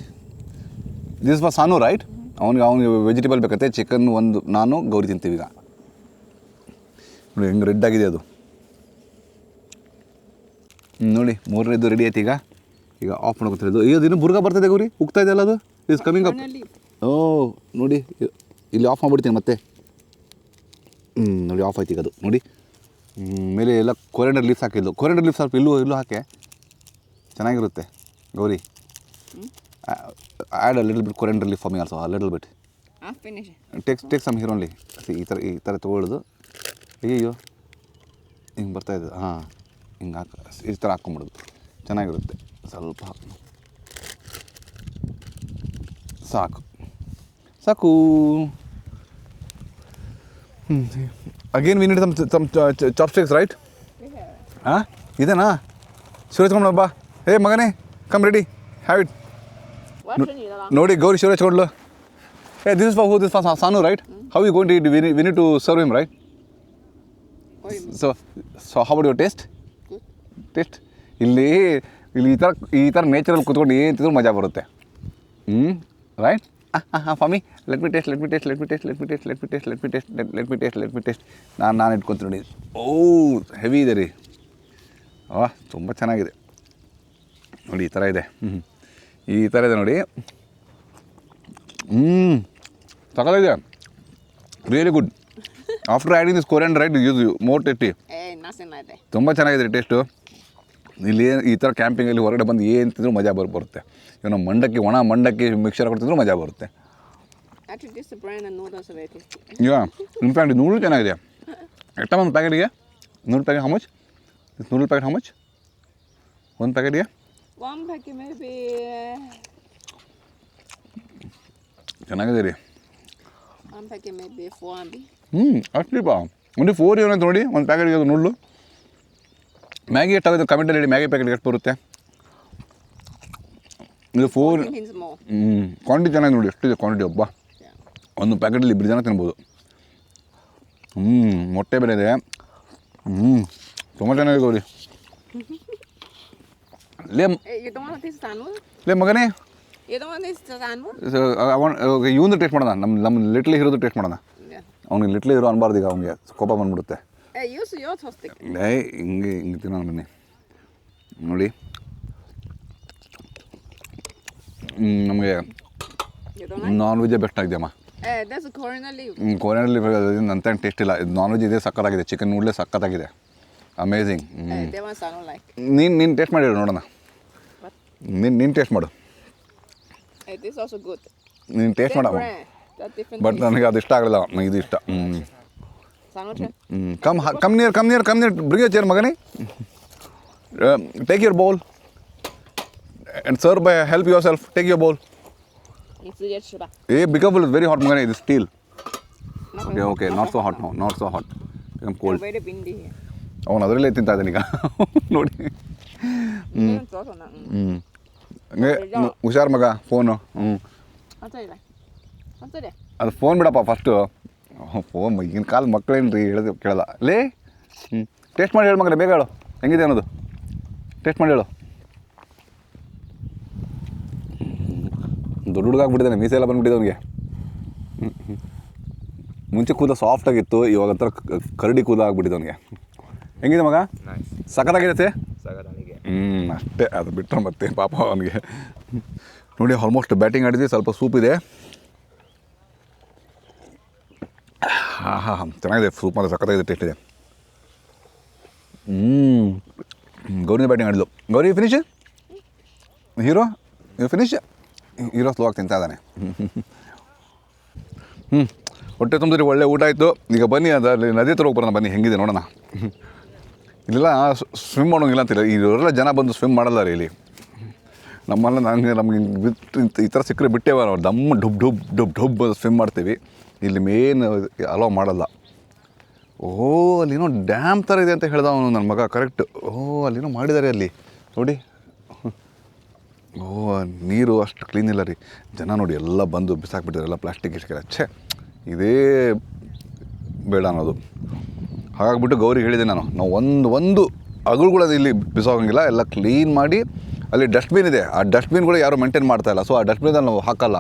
This for Sanu right. ಅವ್ನಿಗೆ ವೆಜಿಟೇಬಲ್ ಬೇಕತ್ತೆ, ಚಿಕನ್ ಒಂದು ನಾನು ಗೌರಿ ತಿಂತೀವಿ ಈಗ ನೋಡಿ. ಹೆಂಗೆ ರೆಡ್ ಆಗಿದೆ ಅದು ನೋಡಿ. 3ನೇದು ರೆಡಿ ಆಯ್ತು ಈಗ ಆಫ್ ಮಾಡ್ಕೊತಿರೋದು. ಈಗ ಇನ್ನೂ ಬುರ್ಗ ಬರ್ತಾಯಿದೆ ಗೌರಿ, ಉಗ್ತಾ ಇದೆಯಲ್ಲ ಅದು, ಇಸ್ ಕಮಿಂಗ್ ಅಪ್. ಓ ನೋಡಿ, ಇಲ್ಲಿ ಆಫ್ ಮಾಡಿಬಿಡ್ತೀನಿ ಮತ್ತೆ. ನೋಡಿ ಆಫ್ ಆಯ್ತು ಈಗ ಅದು ನೋಡಿ. ಮೇಲೆ ಎಲ್ಲ ಕೊರಿಯಾಂಡರ್ ಲೀವ್ಸ್ ಹಾಕಿದ್ಲು. ಕೊರಿಯಾಂಡರ್ ಲೀವ್ಸ್ ಸ್ವಲ್ಪ ಇಲ್ಲೂ ಹಾಕಿ ಚೆನ್ನಾಗಿರುತ್ತೆ Gauri. Add a little bit coriander leaf for me also, a little bit. Take some here only. ಈ ಥರ ತೊಗೊಳ್ಳೋದು. ಅಯ್ಯೋ ಹಿಂಗೆ ಬರ್ತಾಯಿದ್ದು. ಹಾಂ, ಹಿಂಗೆ ಈ ಥರ ಹಾಕ್ಕೊಂಬಿಡೋದು, ಚೆನ್ನಾಗಿರುತ್ತೆ. ಸ್ವಲ್ಪ ಸಾಕು. Again we need some chopsticks right. ಹಾಂ ಇದೇನಾ? ಶಿವರಾಜ್ ಕೊಂಡು ಬಾ. ಹೇ ಮಗನೇ, ಕಮ್ ರೆಡಿ, ಹ್ಯಾವ್ ಇಟ್. ನೋಡಿ ಗೌರಿ ಶಿವರಾಜ್ ಕೊಂಡ್ಲು. Hey this is for who? This for Sanu right. How you going to it? We need to serve him right. So how about your taste? ಇಲ್ಲಿ ಈ ಥರ ನೇಚರಲ್ಲಿ ಕೂತ್ಕೊಂಡು ಏನು ತಿಂದರೂ ಮಜಾ ಬರುತ್ತೆ. ರೈಟ್. ಫಾಮಿ ಲೆಟ್ ಮಿ ಟೇಸ್ಟ್. ನಾನು ಇಟ್ಕೊತೀನಿ ನೋಡಿ. ಓ ಹೆವಿ ಇದೆ ರೀ. ತುಂಬ ಚೆನ್ನಾಗಿದೆ ನೋಡಿ. ಈ ಥರ ಇದೆ. ಈ ಥರ ಇದೆ ನೋಡಿ. ತಗೊಳ್ಳಿದೆ, really good. After adding this coriander right, use more tasty. ತುಂಬ ಚೆನ್ನಾಗಿದೆ ಟೇಸ್ಟು. ಇಲ್ಲಿ ಈ ಥರ ಕ್ಯಾಂಪಿಂಗಲ್ಲಿ ಹೊರಗಡೆ ಬಂದು ಏನು ತಿಂದರೂ ಮಜಾ ಬರುತ್ತೆ. ಇನ್ನು ಮಂಡಕ್ಕಿ, ಒಣ ಮಂಡಕ್ಕಿ ಮಿಕ್ಸರ್ ಕೊಡ್ತಿದ್ರು ಮಜಾ ಬರುತ್ತೆ. ಯಾ ಇನ್ಫ್ಯಾಕ್ಟ್ ನೂಡಲ್ ಚೆನ್ನಾಗಿದೆ. ಎಷ್ಟ ಒಂದು ಪ್ಯಾಕೆಟ್ಗೆ? 100 packet how much? Noodle packet how much? ಒಂದು ಪ್ಯಾಕೆಟ್ಗೆ? ಚೆನ್ನಾಗಿದೆ ರೀ. ಅಷ್ಟೇ ಬಾ, ಒಂದು 4 ಏನಂತ ನೋಡಿ ಒಂದು ಪ್ಯಾಕೆಟ್ಗೆ ಅದು ನೂಡ್ಲು. ಮ್ಯಾಗಿ ಎಷ್ಟಾಗುತ್ತೆ ಕಮೆಂಟಲ್ಲಿ ಹೇಳಿ. ಮ್ಯಾಗಿ ಪ್ಯಾಕೆಟ್ ಎಷ್ಟು ಬರುತ್ತೆ? ಇದು 4. ಕ್ವಾಂಟಿಟಿ ಚೆನ್ನಾಗಿ ನೋಡಿ, ಎಷ್ಟಿದೆ ಕ್ವಾಂಟಿಟಿ. ಒಬ್ಬ ಒಂದು ಪ್ಯಾಕೆಟಲ್ಲಿ 2 ಜನ ತಿನ್ಬೋದು. ಮೊಟ್ಟೆ ಬೇರೆ ಇದೆ. ತುಂಬ ಚೆನ್ನಾಗಿದೆ ನೋಡಿ. ಲೇ ಮಗನೇ, ಇವಂದು ಟೇಸ್ಟ್ ಮಾಡೋಣ. ನಮ್ಮ ಲಿಟ್ಲ್ ಹೀರೋದು ಟೇಸ್ಟ್ ಮಾಡೋಣ. ಅವ್ನಿಗೆ ಲಿಟ್ಲ್ ಹೀರೋ ಅನ್ಬಾರ್ದು ಈಗ, ಅವ್ನಿಗೆ ಕೋಪ ಬಂದ್ಬಿಡುತ್ತೆ. ಹಿಂಗೆ ತಿನ್ನೋಣ ಬನ್ನಿ ನೋಡಿ. ನಮಗೆ ನಾನ್ ವೆಜ್ಜೇ ಬೆಸ್ಟ್ ಆಗಿದೆಯಮ್ಮ. ಕೊರಿಯಾಂಡರ್ ಲೀಫ್ ಅಂತ ಟೇಸ್ಟ್ ಇಲ್ಲ. ಇದು ನಾನ್ ವೆಜ್ ಇದೆ, ಸಕ್ಕತ್ತಾಗಿದೆ. ಚಿಕನ್ ನೂಡ್ಲೆ ಸಕ್ಕತ್ತಾಗಿದೆ, ಅಮೇಝಿಂಗ್. ನೀನು ಟೇಸ್ಟ್ ಮಾಡಿ ಹೇಳು ನೋಡೋಣ. ನೀನು ಟೇಸ್ಟ್ ಮಾಡು. ನೀನು ಟೇಸ್ಟ್ ಮಾಡ. ಬಟ್ ನನಗೆ ಅದು ಇಷ್ಟ ಆಗಲಿಲ್ಲ, ನನಗೆ ಇದು ಇಷ್ಟ. Come near bring your chair ಮಗನೇ. Take your bowl and serve by help yourself. Take your bowl. Be careful, it's very hot magane. This steel. Okay, not so hot now. Not so hot. Become cold. ಅವನು ಅದರಲ್ಲೇ ತಿಂತಾ ಇದ್ದಾನೆ ಈಗ ನೋಡಿ. ಹುಷಾರು ಮಗ, phone. ಅದು ಫೋನ್ ಬಿಡಪ್ಪ ಫಸ್ಟು. ಫೋನ್ ಈಗಿನ ಕಾಲ ಮಕ್ಕಳೇನು ರೀ ಹೇಳೋದು ಕೇಳಲ್ಲ. ಲೇ ಟೇಸ್ಟ್ ಮಾಡಿ ಹೇಳು ಮಗನೇ, ಬೇಗ ಹೇಳು ಹೆಂಗಿದೆ ಅನ್ನೋದು. ಟೇಸ್ಟ್ ಮಾಡಿ ಹೇಳು. ದೊಡ್ಡ ಹುಡುಗ ಆಗ್ಬಿಟ್ಟಿದ್ದಾನೆ, ಮೀಸೆ ಎಲ್ಲ ಬಂದುಬಿಟ್ಟಿದೆ ಅವನಿಗೆ. ಮುಂಚೆ ಕೂದ ಸಾಫ್ಟಾಗಿತ್ತು, ಇವಾಗ ಒಂಥರ ಕರಡಿ ಕೂದ ಆಗ್ಬಿಟ್ಟಿದೆ ಅವನಿಗೆ. ಹೆಂಗಿದೆ ಮಗ? ಸಖತ್ತಾಗಿರುತ್ತೆ. ಅಷ್ಟೇ, ಅದು ಬಿಟ್ಟರೆ ಮತ್ತೆ ಪಾಪ ಅವನಿಗೆ. ನೋಡಿ ಆಲ್ಮೋಸ್ಟ್ ಬ್ಯಾಟಿಂಗ್ ಆಡಿದ್ವಿ. ಸ್ವಲ್ಪ ಸೂಪ್ ಇದೆ. ಚೆನ್ನಾಗಿದೆ ಸೂಪ್, ಮಾತ್ರ ಸಖತ್ತಾಗಿದೆ, ಟೇಸ್ಟ್ ಇದೆ. ಗೌರಿ ಬ್ಯಾಟಿಂಗ್ ಆಡಿದ್ಲು. Gauri finish. Hero finish. Hero slow ಆಗಿ ತಿಂತಾ ಇದ್ದಾನೆ. ಹೊಟ್ಟೆ ತುಂಬಿದ್ರಿ, ಒಳ್ಳೆ ಊಟ ಆಯಿತು. ಈಗ ಬನ್ನಿ ಅದರಲ್ಲಿ ನದಿ ಹತ್ರ ಹೋಗಿ ಬರೋಣ ಬನ್ನಿ, ಹೆಂಗಿದೆ ನೋಡೋಣ. ಇಲ್ಲೆಲ್ಲ ಸ್ವಿಮ್ ಮಾಡೋಂಗಿಲ್ಲ ಅಂತಿಲ್ಲ, ಇವರೆಲ್ಲ ಜನ ಬಂದು ಸ್ವಿಮ್ ಮಾಡಲ್ಲ ರೀ ಇಲ್ಲಿ. ನಮಗೆ ಬಿಟ್ಟು ಈ ಥರ ಸಿಕ್ಕರೆ ಬಿಟ್ಟೇವ ನಾವು ದಮ್ಮ ಡುಬ್ ಡುಬ್ ಡುಬ್ ಡುಬ್ ಸ್ವಿಮ್ ಮಾಡ್ತೀವಿ. ಇಲ್ಲಿ ಮೇನ್ ಅಲೋ ಮಾಡಲ್ಲ. ಓ ಅಲ್ಲಿನೋ ಡ್ಯಾಮ್ ಥರ ಇದೆ ಅಂತ ಹೇಳ್ದ ಅವನು ನನ್ನ ಮಗ ಕರೆಕ್ಟ್. ಅಲ್ಲಿನೋ ಮಾಡಿದ್ದಾರೆ ಅಲ್ಲಿ ನೋಡಿ. ನೀರು ಅಷ್ಟು ಕ್ಲೀನ್ ಇಲ್ಲ ರೀ. ಜನ ನೋಡಿ ಎಲ್ಲ ಬಂದು ಬಿಸಾಕ್ಬಿಟ್ಟಿದ್ದಾರೆ ಎಲ್ಲ ಪ್ಲಾಸ್ಟಿಕ್ ಗಿಸ್ಟಿಗೆಲ್ಲ. ಇದೇ ಬೇಡ ಅನ್ನೋದು. ಹಾಗಾಗ್ಬಿಟ್ಟು ಗೌರಿಗೆ ಹೇಳಿದೆ ನಾವು ಒಂದು ಅಗಳುಗಳದು ಇಲ್ಲಿ ಬಿಸಾಕೋಂಗಿಲ್ಲ, ಎಲ್ಲ ಕ್ಲೀನ್ ಮಾಡಿ ಅಲ್ಲಿ ಡಸ್ಟ್ಬಿನ್ ಇದೆ, ಆ ಡಸ್ಟ್ಬಿನ್ ಕೂಡ ಯಾರು ಮೇಂಟೈನ್ ಮಾಡ್ತಾಯಿಲ್ಲ. ಸೊ ಆ ಡಸ್ಟ್ಬಿನಲ್ಲಿ ನಾವು ಹಾಕಲ್ಲ,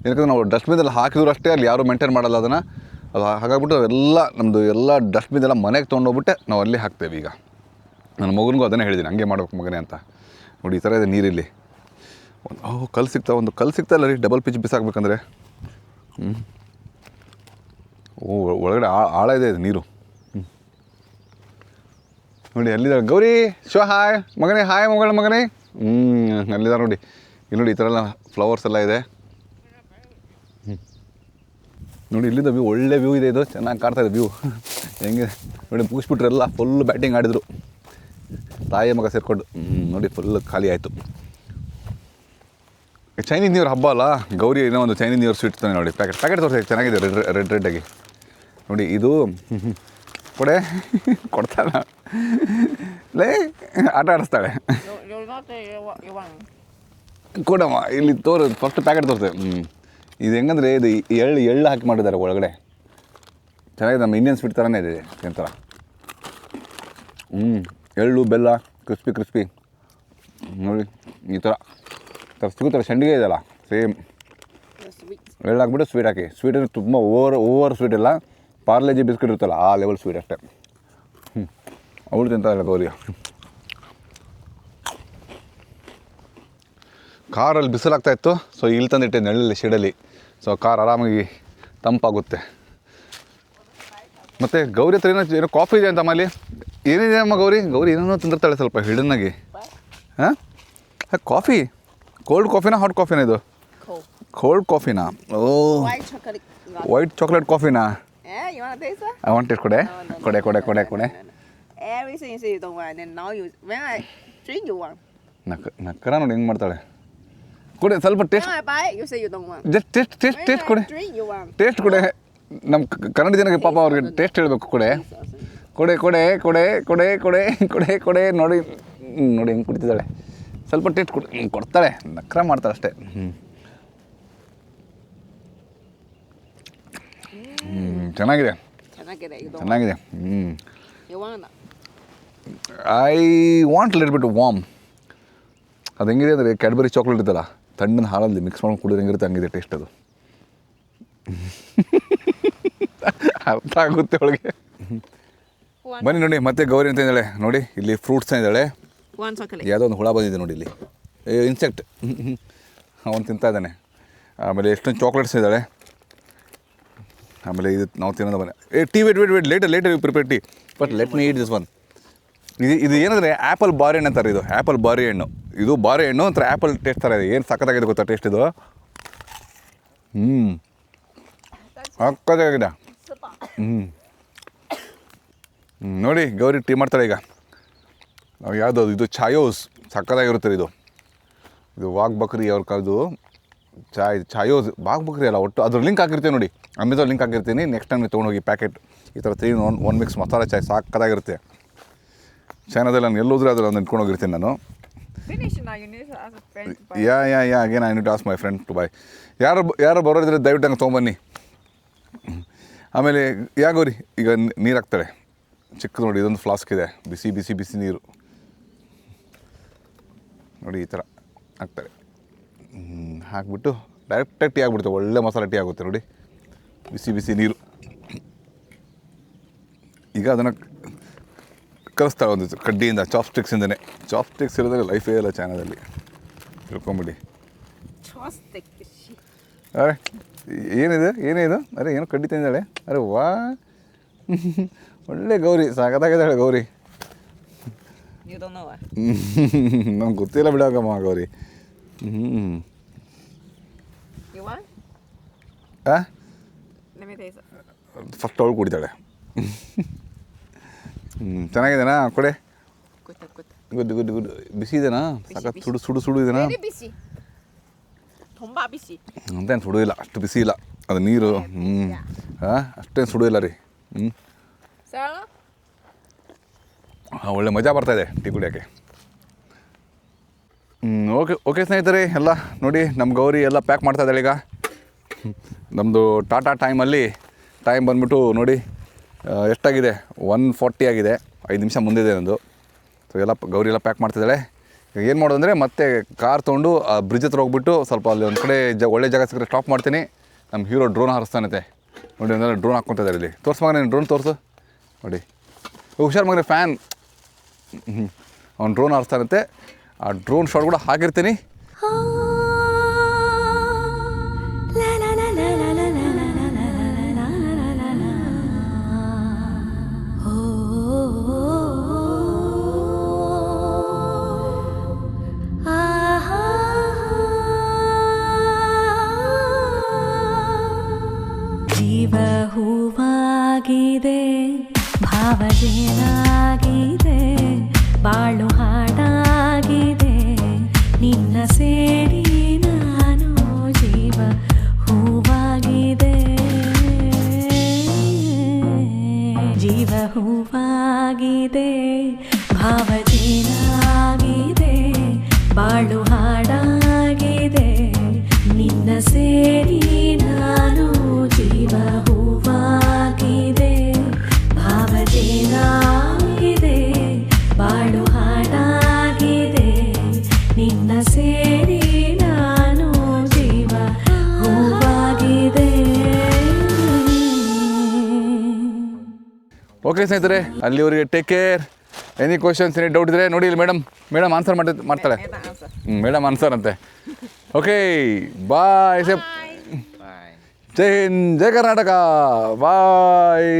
ಯಾಕಂದರೆ ನಾವು ಡಸ್ಟ್ಬಿನಲ್ಲಿ ಹಾಕಿದ್ರು ಅಷ್ಟೇ ಅಲ್ಲಿ ಯಾರು ಮೇಂಟೈನ್ ಮಾಡಲ್ಲ ಅದನ್ನು. ಅದು ಹಾಗಾಗ್ಬಿಟ್ಟು ಎಲ್ಲ ನಮ್ಮದು ಎಲ್ಲ ಡಸ್ಟ್ಬಿನ್ ಎಲ್ಲ ಮನೆಗೆ ತೊಗೊಂಡೋಗ್ಬಿಟ್ಟೆ ನಾವು ಅಲ್ಲಿ ಹಾಕ್ತೇವೆ. ಈಗ ನನ್ನ ಮಗನಿಗೂ ಅದನ್ನೇ ಹೇಳಿದ್ದೀನಿ, ಹಂಗೆ ಮಾಡ್ಬೇಕು ಮಗನೇ ಅಂತ. ನೋಡಿ ಈ ಥರ ಇದೆ ನೀರಿಲ್ಲಿ. ಒಂದು ಕಲ್ಲು ಸಿಗ್ತಾಯಿಲ್ಲ ರೀ ಡಬಲ್ ಪಿಚ್ ಬಿಸಾಕ್ಬೇಕಂದ್ರೆ. ಒಳಗಡೆ ಆಳ ಇದೆ ನೀರು. ನೋಡಿ ಅಲ್ಲಿದ್ದಾರೆ ಗೌರಿ. ಹಾಯ್ ಮಗನೇ, ಹಾಯ್ ಮಗನೇ. ಅಲ್ಲಿದ್ದಾರೆ ನೋಡಿ. ಇಲ್ಲಿ ನೋಡಿ ಈ ಥರ ಎಲ್ಲ ಫ್ಲವರ್ಸ್ ಎಲ್ಲ ಇದೆ. ನೋಡಿ ಇಲ್ಲಿಂದ ವ್ಯೂ, ಒಳ್ಳೆ ವ್ಯೂ ಇದೆ. ಇದು ಚೆನ್ನಾಗಿ ಕಾಣ್ತಾ ಇದೆ ವ್ಯೂ. ಹೆಂಗಿದೆ ನೋಡಿ. ಮುಗಿಸ್ಬಿಟ್ರೆಲ್ಲ ಫುಲ್ ಬ್ಯಾಟಿಂಗ್ ಆಡಿದರು ತಾಯಿ ಮಗ ಸೇರಿಕೊಂಡು. ನೋಡಿ ಫುಲ್ ಖಾಲಿ ಆಯಿತು. ಚೈನೀಸ್ ನ್ಯೂ ಇಯರ್ ಹಬ್ಬ ಅಲ್ಲ, ಗೌರಿ ಏನೋ ಒಂದು ಚೈನೀಸ್ ನ್ಯೂ ಇಯರ್ ಸ್ವೀಟ್ ತಾನೆ. ನೋಡಿ ಪ್ಯಾಕೆಟ್ ತೋರಿಸಿ ಚೆನ್ನಾಗಿದೆ, ರೆಡ್ಡಾಗಿ ನೋಡಿ. ಇದು ಕೊಡೆ ಕೊಡ್ತಾಳ ಲೇ, ಆಟ ಆಡಿಸ್ತಾಳೆ. ಕೊಡಮ್ಮ ಇಲ್ಲಿ ಫಸ್ಟ್ ಪ್ಯಾಕೆಟ್ ತೋರಿಸ್ತೇವೆ. ಇದು ಹೆಂಗಂದರೆ ಇದು ಎಳ್ಳು ಹಾಕಿ ಮಾಡಿದ್ದಾರೆ ಒಳಗಡೆ. ಚೆನ್ನಾಗಿದೆ, ನಮ್ಮ ಇಂಡಿಯನ್ ಸ್ವೀಟ್ ಥರನೇ ಇದೆ ಒಂಥರ. ಎಳ್ಳು ಬೆಲ್ಲ ಕ್ರಿಸ್ಪಿ ನೋಡಿ. ಈ ಥರ ಸಿಗುತ್ತಾರೆ. ಸಂಡಿಗೆ ಇದೆಯಲ್ಲ ಸೇಮ್ ಎಳ್ಳು ಹಾಕ್ಬಿಟ್ಟು ಸ್ವೀಟ್ ಹಾಕಿ. ಸ್ವೀಟ್ ಅಂದರೆ ತುಂಬ ಓವರ್ ಸ್ವೀಟ್ ಇಲ್ಲ, ಪಾರ್ಲೇಜಿ ಬಿಸ್ಕಿಟ್ ಇರುತ್ತಲ್ಲ ಆ ಲೆವೆಲ್ ಸ್ವೀಟ್ ಅಷ್ಟೇ. ಅವಳು ತಿಂತಾಯಿಲ್ಲ ಗೌರಿಯ. ಕಾರಲ್ಲಿ ಬಿಸಿಲಾಗ್ತಾಯಿತ್ತು, ಸೊ ಇಲ್ಲಿ ತಂದಿಟ್ಟೆ ನೆಳ್ಳಲ್ಲಿ ಶೆಡಲ್ಲಿ. ಸೊ ಕಾರ್ ಆರಾಮಾಗಿ ತಂಪಾಗುತ್ತೆ. ಮತ್ತು ಗೌರಿ ಹತ್ರ ಏನೋ ಕಾಫಿ ಇದೆ ಅಂತ ಅಲ್ಲಿ. ಏನಿದೆ ಅಮ್ಮ ಗೌರಿ ಏನೇನೋ ತಿಂದಿರ್ತಾಳೆ ಸ್ವಲ್ಪ ಹಿಡನ್ನಾಗಿ. ಹಾಂ ಕಾಫಿ, ಕೋಲ್ಡ್ ಕಾಫಿನಾ ಹಾಟ್ ಕಾಫಿನಾ ಇದು? ಕೋಲ್ಡ್ ಕಾಫಿನಾ? ವೈಟ್ ಚಾಕ್ಲೇಟ್ ಕಾಫಿನಾ? You want to taste it? I want it. ಕೊಡೆ. Everything you say you don't want, and now when I drink you want. ನಕ್ಕರ ನೋಡಿ ಹೆಂಗೆ ಮಾಡ್ತಾಳೆ. ಕೊಡೆ ಸ್ವಲ್ಪ taste. When I buy it, you say you don't want. Just taste ಕೊಡೆ. Drink you want. Taste ಕೊಡೆ. ನಮ್ಮ ಕನ್ನಡ ಜನಕ್ಕೆ ಪಾಪ ಅವ್ರಿಗೆ ಟೇಸ್ಟ್ ಹೇಳಬೇಕು. ಕೊಡೆ ನೋಡಿ ಹೆಂಗೆ ಕುಡಿತಿದ್ದಾಳೆ. ಸ್ವಲ್ಪ ಟೇಸ್ಟ್ ಕೊಡ್ತಾಳೆ, ನಕ್ಕರ ಮಾಡ್ತಾಳೆ ಅಷ್ಟೇ. ಚೆನ್ನಾಗಿದೆ. I want little bit warm. ಅದು ಹೆಂಗಿದೆ ಅಂದರೆ ಕ್ಯಾಡ್ಬರಿ ಚಾಕ್ಲೇಟ್ ಇತ್ತಲ್ಲ, ತಣ್ಣನ ಹಾಲಲ್ಲಿ ಮಿಕ್ಸ್ ಮಾಡ್ಕೊಂಡು ಕುಡಿದ್ರೆ ಹೆಂಗಿರುತ್ತೆ ಹಂಗಿದೆ ಟೇಸ್ಟ್. ಅದು ಅರ್ಥ ಆಗುತ್ತೆ ಅವಳಿಗೆ. ಬನ್ನಿ ನೋಡಿ ಮತ್ತೆ ಗೌರಿ ಅಂತ ಇದ್ದಾಳೆ ನೋಡಿ. ಇಲ್ಲಿ ಫ್ರೂಟ್ಸ್ ಇದ್ದಾಳೆ. ಯಾವುದೋ ಒಂದು ಹುಳ ಬಂದಿದೆ ನೋಡಿ ಇಲ್ಲಿ, ಇನ್ಸೆಕ್ಟ್. ಅವನು ತಿಂತಾ ಇದ್ದಾನೆ. ಆಮೇಲೆ ಎಷ್ಟೊಂದು ಚಾಕ್ಲೇಟ್ಸ್ ಇದ್ದಾಳೆ. ಆಮೇಲೆ ಇದು ನಾವು ತಿನ್ನೋದು ಬನ್ನಿ. Tea wait later you prepare tea, but let me eat this one. ಇದು ಏನಂದರೆ ಆ್ಯಪಲ್ ಬಾರೆ ಹಣ್ಣು ಅಂತಾರೆ. ಇದು ಆ್ಯಪಲ್ ಬಾರೆ ಹಣ್ಣು. ಇದು ಬಾರೆ ಹಣ್ಣು ಒಂಥರ ಆ್ಯಪಲ್ ಟೇಸ್ಟ್ ಥರ ಇದೆ. ಏನು ಸಖತ್ತಾಗಿದೆ ಗೊತ್ತಾ ಟೇಸ್ಟ್ ಇದು. ಸಖತ್ತಾಗಿದೆ. ನೋಡಿ ಗೌರಿ ಟೀ ಮಾಡ್ತಾಳೆ ಈಗ. ನಾವು ಯಾವುದು ಇದು ಚಾಯೋಸ್ ಸಖತ್ತಾಗಿರುತ್ತೆ. ಇದು ವಾಘ್ ಬಕ್ರಿ ಅವ್ರ ಕಾಲದ್ದು ಚಾಯೋಸ್. ವಾಘ್ ಬಕ್ರಿ ಅಲ್ಲ, ಒಟ್ಟು ಅದ್ರ ಲಿಂಕ್ ಹಾಕಿರ್ತೀನಿ ನೋಡಿ, ಅಮೆಝಾನ್ ಲಿಂಕ್ ಹಾಕಿರ್ತೀನಿ. ನೆಕ್ಸ್ಟ್ ಟೈಮ್ ನೀವು ತೊಗೊಂಡೋಗಿ ಪ್ಯಾಕೆಟ್. ಈ ಥರ 3-in-1 ಮಿಕ್ಸ್ ಮಸಾಲ ಚಾಯ್ ಸಖತ್ತಾಗಿರುತ್ತೆ. ಚೈನಾದಲ್ಲಿ ನಾನು ಎಲ್ಲೋದ್ರೂ ಅದ್ರಲ್ಲಿ ನಾನು ಇಟ್ಕೊಂಡು ಹೋಗಿರ್ತೀನಿ ನಾನು. Ya again I need to ask my friend to buy. ಯಾರು ಬರೋದಿದ್ರೆ ದಯವಿಟ್ಟು ಹಂಗೆ ತೊಗೊಂಬನ್ನಿ. ಆಮೇಲೆ ಗೌರಿ ಈಗ ನೀರು ಹಾಕ್ತಾಳೆ ಚಿಕ್ಕದು ನೋಡಿ. ಇದೊಂದು ಫ್ಲಾಸ್ಕ್ ಇದೆ, ಬಿಸಿ ನೀರು ನೋಡಿ. ಈ ಥರ ಹಾಕ್ತಾಳೆ. ಹಾಕ್ಬಿಟ್ಟು ಡೈರೆಕ್ಟಾಗಿ ಟೀ ಆಗಿಬಿಡುತ್ತೆ. ಒಳ್ಳೆ ಮಸಾಲೆ ಟೀ ಆಗುತ್ತೆ ನೋಡಿ. ಬಿಸಿ ನೀರು. ಈಗ ಅದನ್ನು ಕಲಿಸ್ತಾಳೆ ಒಂದು ಕಡ್ಡಿಯಿಂದ, ಚಾಪ್ಸ್ಟಿಕ್ಸಿಂದನೇ. ಚಾಪ್ಸ್ಟಿಕ್ಸ್ ಇರೋದ್ರೆ ಲೈಫೇ ಇಲ್ಲ ಚೈನಾದಲ್ಲಿ, ತಿಳ್ಕೊಂಬಿಡಿ. ಅರೆ ಏನೇ ಇದು ಅರೆ ಏನೋ ಕಡ್ಡಿ ತಿಂದಾಳೆ. ಅರೆ ವಾ, ಒಳ್ಳೆ ಗೌರಿ, ಸಾಕತ್ತಾಗಿದ್ದಾಳೆ ಗೌರಿ. ನಮ್ಗೆ ಗೊತ್ತಿಲ್ಲ ಬಿಡೋಕಮ್ಮ ಗೌರಿ. ಫಸ್ಟ್ ಅವಳು ಕುಡಿತಾಳೆ. ಚೆನ್ನಾಗಿದೆನಾ ಕೊಡೆ? ಗುಡ್. ಬಿಸಿ ಇದೆನಾ? ಸಾಕತ್ತು ಸುಡು ಇದೆನಾ? ಅಂತೇನು ಸುಡು ಇಲ್ಲ, ಅಷ್ಟು ಬಿಸಿ ಇಲ್ಲ ಅದು ನೀರು. ಅಷ್ಟೇನು ಸುಡು ಇಲ್ಲ ರೀ. Sarah? ಒಳ್ಳೆ ಮಜಾ ಬರ್ತಾಯಿದೆ ಟೀ ಕುಡಿಯೋಕ್ಕೆ. ಓಕೆ ಸ್ನೇಹಿತರೆ, ಎಲ್ಲ ನೋಡಿ ನಮ್ಮ ಗೌರಿ ಎಲ್ಲ ಪ್ಯಾಕ್ ಮಾಡ್ತಾ ಇದ್ದಾಳೆ ಈಗ. ನಮ್ಮದು ಟಾಟಾ ಟೈಮ್ ಬಂದ್ಬಿಟ್ಟು ನೋಡಿ ಎಷ್ಟಾಗಿದೆ, 1:40 ಆಗಿದೆ, 5 ನಿಮಿಷ ಮುಂದಿದೆ ನಂದು. ಸೊ ಎಲ್ಲ ಗೌರಿ ಎಲ್ಲ ಪ್ಯಾಕ್ ಮಾಡ್ತಿದ್ದಾಳೆ. ಈಗ ಏನು ಮಾಡೋದು ಅಂದರೆ ಮತ್ತೆ ಕಾರ್ ತೊಗೊಂಡು ಆ ಬ್ರಿಡ್ಜ್ ಹತ್ರ ಹೋಗ್ಬಿಟ್ಟು ಸ್ವಲ್ಪ ಅಲ್ಲಿ ಒಂದು ಕಡೆ ಒಳ್ಳೆ ಜಾಗ ಸಿಕ್ಕರೆ ಸ್ಟಾಪ್ ಮಾಡ್ತೀನಿ. ನಮ್ಮ ಹೀರೋ ಡ್ರೋನ್ ಹಾರಿಸ್ತಾನಂತೆ ನೋಡಿ, ಒಂದೆಲ್ಲ ಡ್ರೋನ್ ಹಾಕ್ಕೊತಾ ಇದ್ದಾರೆ ಇಲ್ಲಿ. ತೋರ್ಸು ಮಗನೇ, ಡ್ರೋನ್ ತೋರಿಸು ನೋಡಿ. ಹುಷಾರು ಮಗನೇ, ಫ್ಯಾನ್. ಅವ್ನು ಡ್ರೋನ್ ಹಾರಿಸ್ತಾನಂತೆ. ಆ ಡ್ರೋನ್ ಶಾಟ್ ಕೂಡ ಹಾಕಿರ್ತೀನಿ. ಜೀವ ಹೂವಾಗಿದೆ, ಭಾವಜೇನಾಗಿದೆ, ಬಾಳು ಹಾಡಾಗಿದೆ, ನಿನ್ನ ಸೇರಿ ನಾನು ಜೀವ ಹೂವಾಗಿದೆ, ಜೀವ ಹೂವಾಗಿದೆ, ಭಾವಜೇನಾಗಿದೆ, ಬಾಳು ಹಾಡಾಗಿದೆ, ನಿನ್ನ ಸೇರಿ ನಾನು ಜೀವ ಹೂವಾಗಿದೆ, ಭಾವಜೇನಾಗಿದೆ, ಬಾಳು ಹಾಡಾಗಿದೆ, ನಿನ್ನ ಸೇರಿ ನಾನು ಜೀವ ಹೂವಾಗಿದೆ. ಓಕೆ ಸ್ನೇಹಿತರೆ, ಅಲ್ಲಿವರೆಗೆ take care. Any questions, any doubt ಇದ್ದರೆ ನೋಡಿ ಇಲ್ಲಿ ಮೇಡಮ್ ಆನ್ಸರ್ ಮಾಡ್ತಾಳೆ. ಮೇಡಮ್ ಆನ್ಸರ್ ಅಂತೆ. ಓಕೆ, ಬಾಯ್. ಜೈ ಹಿಂದ್, ಜೈ ಕರ್ನಾಟಕ, ಬಾಯ್.